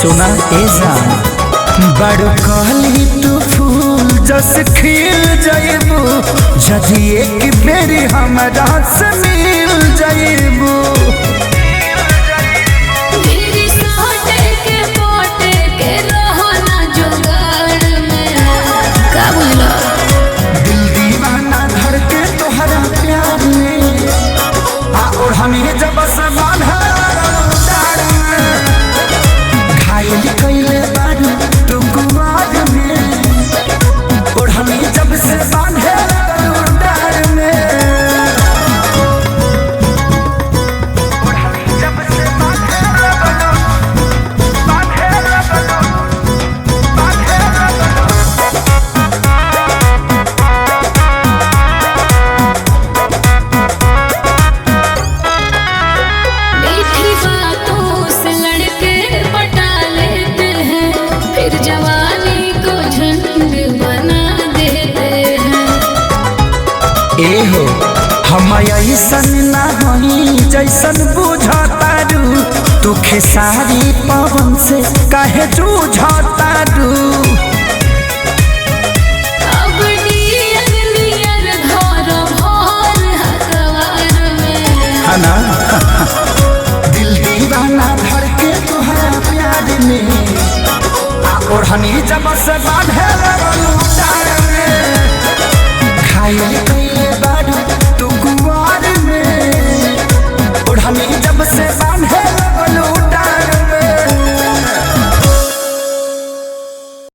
सुना ए जान बड़ कहली तू फूल जस खिल जाइबू जदि एक बेरी हमरा से मिल जाइबू। दिल दीवाना धर के तोहरा प्यार में और हमें जब से बांधा घायल कैले बारू तू कुमार में और हमें जब से बांधे डार में जवानी को झंड बना देते हैं। ए हो हम ऐसन ना होई जैसन बुझतारू तू खेसारी पवन से काहे जूझतारू। अब नियर नियर घर भर हकवार में है ना दिल दीवाना धर के तोहरा प्यार में और हनी जब से बांधे